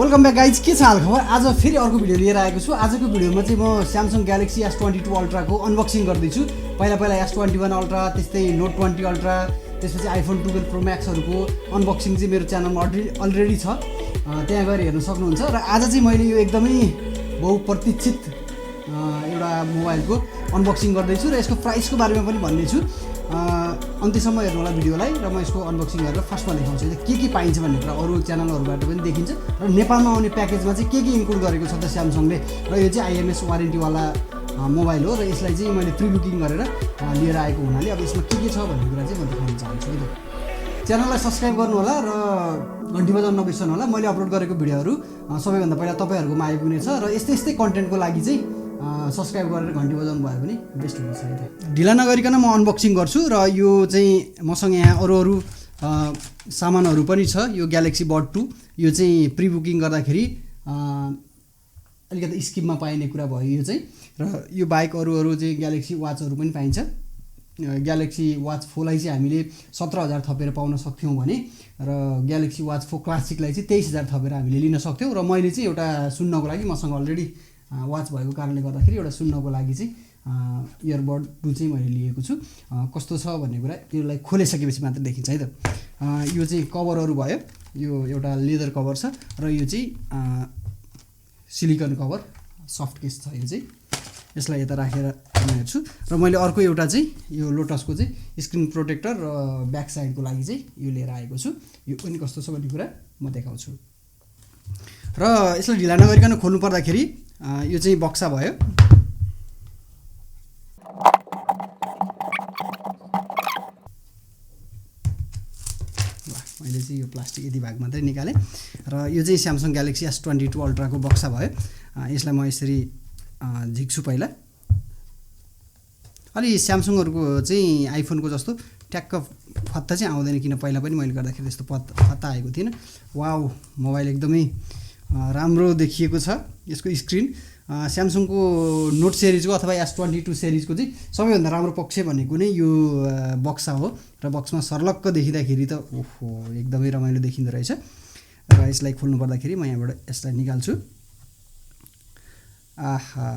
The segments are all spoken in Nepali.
Welcome back guys. के छ हाल खबर? आज फेरि अर्को भिडियो लिएर आएको छु। आजको भिडियोमा चाहिँ म स्यामसङ ग्यालेक्सी S22 अल्ट्रा को अनबक्सिङ गर्दैछु। पहिला S21 अल्ट्रा, त्यस्तै नोट 20 अल्ट्रा, त्यसपछि आइफोन 12 प्रो म्याक्सहरूको अनबक्सिङ चाहिँ मेरो च्यानलमा अलरेडी छ, त्यहाँ गएर हेर्न सक्नुहुन्छ। र आज चाहिँ मैले यो एकदमै बहुप्रतीक्षित एउटा मोबाइलको अनबक्सिङ गर्दैछु र यसको प्राइसको बारेमा पनि भन्नेछु। अन्त्यसम्म हेर्नु होला भिडियोलाई र म यसको अनबक्सिङ गरेर फर्स्टमा देखाउँछु के पाइन्छ भन्ने कुरा अरू च्यानलहरूबाट पनि देखिन्छ र नेपालमा आउने प्याकेजमा चाहिँ के इन्क्लुड गरेको छ त स्यामसङले। र यो चाहिँ IMS वारेन्टीवाला मोबाइल हो र यसलाई चाहिँ मैले प्रि बुकिङ गरेर लिएर आएको हुनाले अब यसमा के छ भन्ने कुरा चाहिँ म देखाउन चाहन्छु। च्यानललाई सब्सक्राइब गर्नु होला र घन्टी बजाउन नबिर्सनु होला। मैले अपलोड गरेको भिडियोहरू सबैभन्दा पहिला तपाईँहरूकोमा आइपुग्नेछ र यस्तै कन्टेन्टको लागि चाहिँ सब्सक्राइब गरेर घन्टी बजाउनु भयो भने बेस्ट हुनेछ। ढिला नगरिकन म अनबक्सिङ गर्छु र यो चाहिँ मसँग यहाँ अरू सामानहरू पनि छ। यो ग्यालेक्सी बड 2 यो चाहिँ प्रि बुकिङ गर्दाखेरि अलिकति स्किममा पाइने कुरा भयो यो चाहिँ। र यो बाहेक अरू चाहिँ ग्यालेक्सी वाचहरू पनि पाइन्छ। ग्यालेक्सी वाच 4 लाई चाहिँ हामीले 17,000 थपेर पाउन सक्थ्यौँ भने र ग्यालेक्सी वाच 4 क्लासिकलाई चाहिँ 23,000 थपेर हामीले लिन सक्थ्यौँ। र मैले चाहिँ एउटा सुन्नको लागि मसँग अलरेडी वाच भएको कारणले गर्दाखेरि एउटा सुन्नको लागि चाहिँ इयरबड 2 चाहिँ मैले लिएको छु। कस्तो छ भन्ने कुरा यसलाई खोलिसकेपछि मात्र देखिन्छ है त। यो चाहिँ कभरहरू भयो, यो एउटा लेदर कभर छ र यो चाहिँ सिलिकन कभर सफ्ट केस छ। यो चाहिँ यसलाई यता राखेर हेर्छु र मैले अर्को एउटा चाहिँ यो लोटसको चाहिँ स्क्रिन प्रोटेक्टर र ब्याक साइडको लागि चाहिँ यो लिएर आएको छु। यो पनि कस्तो छ भन्ने कुरा म देखाउँछु। र यसलाई ढिला नगरिकन खोल्नु पर्दाखेरि यो चाहिँ बक्सा भयो। मैले चाहिँ यो प्लास्टिक यति भाग मात्रै निकालेँ र यो चाहिँ स्यामसङ ग्यालेक्सी S22 अल्ट्राको बक्सा भयो। यसलाई म यसरी झिक्छु। पहिला अलि स्यामसङहरूको चाहिँ आइफोनको जस्तो ट्याक्क फत्ता चाहिँ आउँदैन, किन पहिला पनि मैले गर्दाखेरि त्यस्तो फत्ता आएको थिएन। वाउ, मोबाइल एकदमै राम्रो देखिएको छ। यसको स्क्रिन स्यामसङको नोट सिरिजको अथवा S22 सिरिजको चाहिँ सबैभन्दा राम्रो पक्ष भनेको नै यो बक्सा हो र बक्समा सर्लक्क देखिँदाखेरि त ओहो एकदमै रमाइलो देखिँदो रहेछ। र यसलाई खोल्नु पर्दाखेरि म यहाँबाट यसलाई निकाल्छु। आहा,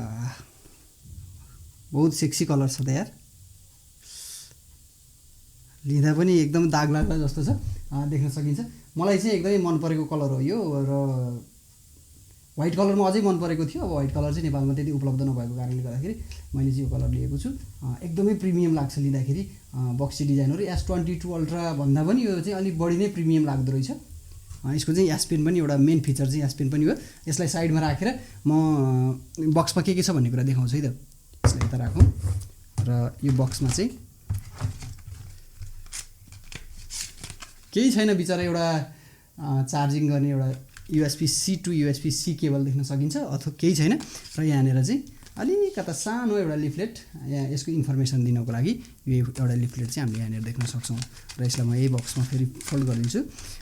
बहुत सेक्सी कलर छ त यार, लिँदा पनि एकदम दाग लाग्ला जस्तो छ, देख्न सकिन्छ। मलाई चाहिँ एकदमै मन परेको कलर हो यो र व्हाइट कलरमा अझै मन परेको थियो। अब व्हाइट कलर चाहिँ नेपालमा त्यति उपलब्ध नभएको कारणले गर्दाखेरि मैले चाहिँ यो कलर लिएको छु। एकदमै प्रिमियम लाग्छ लिँदाखेरि। बक्सी डिजाइनहरू S22 अल्ट्रा भन्दा पनि यो चाहिँ अलिक बढी नै प्रिमियम लाग्दो रहेछ। यसको चाहिँ S पेन पनि एउटा मेन फिचर चाहिँ S पेन पनि हो। यसलाई साइडमा राखेर म बक्समा के छ भन्ने कुरा देखाउँछु है त। यसलाई यता राखौँ र यो बक्समा चाहिँ केही छैन बिचरा, एउटा चार्जिङ गर्ने एउटा USB-C to USB-C केबल देख्न सकिन्छ, अथवा केही छैन। र यहाँनिर चाहिँ अलिकता सानो एउटा लिफलेट, यहाँ यसको इन्फर्मेसन दिनको लागि यो एउटा लिफलेट चाहिँ हामीले यहाँनिर देख्न सक्छौँ। र यसलाई म यही बक्समा फेरि फोल्ड गरिदिन्छु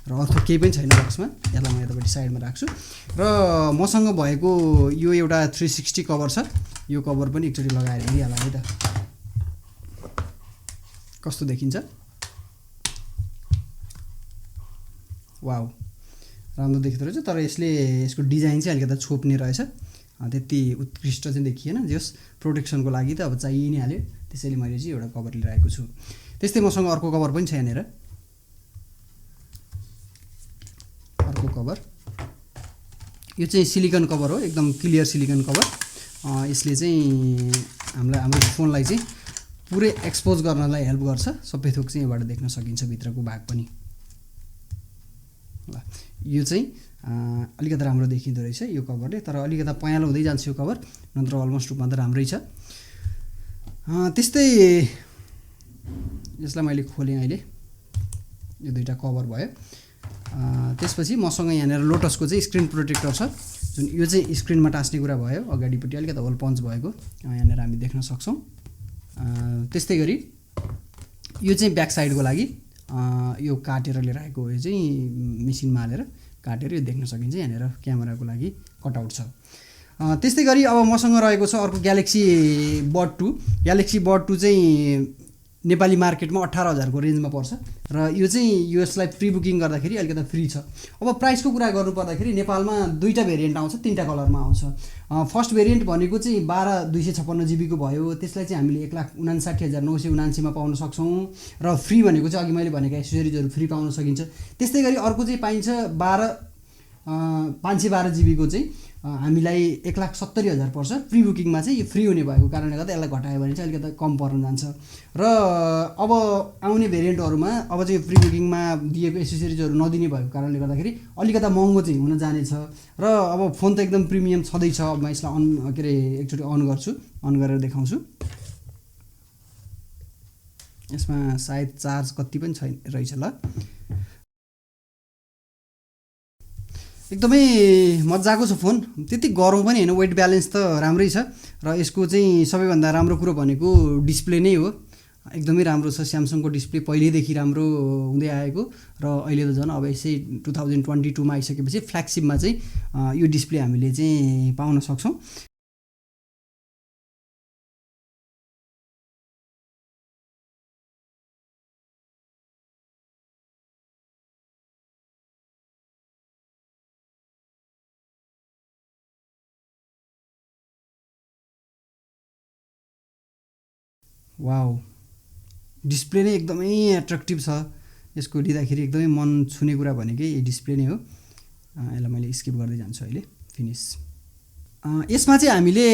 र अर्को केही पनि छैन बक्समा। यसलाई म यतापट्टि साइडमा राख्छु र मसँग भएको यो एउटा 360 कभर छ। यो कभर पनि एकचोटि लगाएर हेरिहाल्नु है त कस्तो देखिन्छ। वाउ, राम्रो देखिँदो रहेछ। तर यसको डिजाइन चाहिँ अलिकति छोप्ने रहेछ, त्यति उत्कृष्ट चाहिँ देखिएन। जस प्रोटेक्सनको लागि त अब चाहिए नै हाल्यो, त्यसैले मैले चाहिँ एउटा कभर लिएर आएको छु। त्यस्तै मसँग अर्को कभर पनि छ यहाँनिर, अर्को कभर। यो चाहिँ सिलिकन कभर हो, एकदम क्लियर सिलिकन कभर। यसले चाहिँ हाम्रो फोनलाई चाहिँ पुरै एक्सपोज गर्नलाई हेल्प गर्छ। सबै थोक चाहिँ यहाँबाट देख्न सकिन्छ, भित्रको भाग पनि। यो चाहिँ अलिकति राम्रो देखिँदो रहेछ यो कभरले, तर अलिकति पयालो हुँदै जान्छ यो कभर, नत्र अलमोस्ट रूपमा त राम्रै छ। त्यस्तै यसलाई मैले खोलेँ अहिले, यो दुईवटा कभर भयो। त्यसपछि मसँग यहाँनिर लोटसको चाहिँ स्क्रिन प्रोटेक्टर छ, जुन यो चाहिँ स्क्रिनमा टाँस्ने कुरा भयो। अगाडिपट्टि अलिकति होल पन्च भएको यहाँनिर हामी देख्न सक्छौँ। त्यस्तै गरी यो चाहिँ ब्याक साइडको लागि यो काटेर लिएर आएको हो। यो चाहिँ मेसिनमा हालेर काटेर यो देख्न सकिन्छ। यहाँनिर क्यामेराको लागि कटआउट छ। त्यस्तै गरी अब मसँग रहेको छ अर्को ग्यालेक्सी बड 2। ग्यालेक्सी बड 2 चाहिँ नेपाली मार्केटमा 18,000 को रेन्जमा पर्छ र यो चाहिँ यसलाई प्री बुकिङ गर्दाखेरि अलिकति फ्री छ। अब प्राइसको कुरा गर्नु पर्दाखेरि नेपालमा दुईटा भेरिएन्ट आउँछ, तीनटा कलरमा आउँछ। फर्स्ट भेरिएन्ट भनेको चाहिँ 12/256 जिबीको भयो, त्यसलाई चाहिँ हामीले 1,59,979 मा पाउन सक्छौँ र फ्री भनेको चाहिँ अघि मैले भनेको एक्सेसरिजहरू फ्री पाउन सकिन्छ। त्यस्तै गरी अर्को चाहिँ पाइन्छ 512 जिबीको चाहिँ हामीलाई 1,70,000 पर्छ। प्री बुकिङमा चाहिँ यो फ्री हुने भएको कारणले गर्दा यसलाई घटायो भने चाहिँ अलिकति कम पर्न जान्छ र अब आउने भेरिएन्टहरूमा अब चाहिँ प्री बुकिङमा दिएको एसेसरिजहरू नदिने भएको कारणले गर्दाखेरि अलिकति महँगो चाहिँ हुन जानेछ र अब फोन त एकदम प्रिमियम छँदैछ। अब म यसलाई के अरे एकचोटि अन गर्छु, अन गरेर देखाउँछु। यसमा सायद चार्ज कति पनि छैन रहेछ ल। एकदमै मजाको छ फोन, त्यति गरौँ पनि होइन, वेट ब्यालेन्स त राम्रै छ र यसको चाहिँ सबैभन्दा राम्रो कुरो भनेको डिस्प्ले नै हो। एकदमै राम्रो छ, स्यामसङको डिस्प्ले पहिल्यैदेखि राम्रो हुँदै आएको र अहिले त झन् अब यसै 2022 मा आइसकेपछि फ्ल्यागसिपमा चाहिँ यो डिस्प्ले हामीले चाहिँ पाउन सक्छौँ। वाउ, डिस्प्ले नै एकदमै एट्र्याक्टिभ छ। यसको लिँदाखेरि एकदमै मन छुने कुरा भनेकै डिस्प्ले नै हो। यसलाई मैले स्किप गर्दै जान्छु अहिले, फिनिस। यसमा चाहिँ हामीले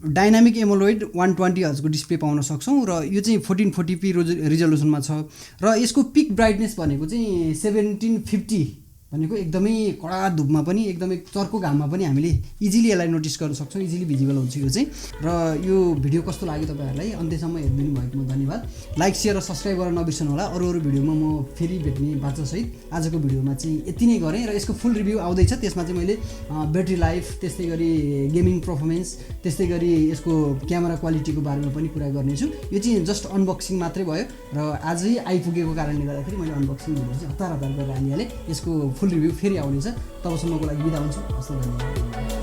डाइनामिक एमोलोइड 120 हर्जको डिस्प्ले पाउन सक्छौँ र यो चाहिँ 1440p रिजोल्युसनमा छ र यसको पिक ब्राइटनेस भनेको चाहिँ 1750 भनेको एकदमै कडा धुपमा पनि एकदमै चर्को घाममा पनि हामीले इजिली यसलाई नोटिस गर्न सक्छौँ, इजिली भिजिबल हुन्छ यो चाहिँ। र यो भिडियो कस्तो लाग्यो तपाईँहरूलाई अन्त्यसम्म हेरिदिनु भएकोमा धन्यवाद। लाइक सेयर र सब्सक्राइब गर्न नबिर्सनु होला। अरू भिडियोमा म फेरि भेट्ने बाचासहित आजको भिडियोमा चाहिँ यति नै गरेँ र यसको फुल रिभ्यू आउँदैछ। त्यसमा चाहिँ मैले ब्याट्री लाइफ, त्यस्तै गरी गेमिङ पर्फर्मेन्स, त्यस्तै गरी यसको क्यामेरा क्वालिटीको बारेमा पनि कुरा गर्नेछु। यो चाहिँ जस्ट अनबक्सिङ मात्रै भयो र आजै आइपुगेको कारणले गर्दाखेरि मैले अनबक्सिङ भिडियो चाहिँ हतार गरेर हालिहालेँ। यसको फुल रिभ्यू फेरि आउनेछ, तबसम्मको लागि बिदा हुन्छु। हस् त, धन्यवाद।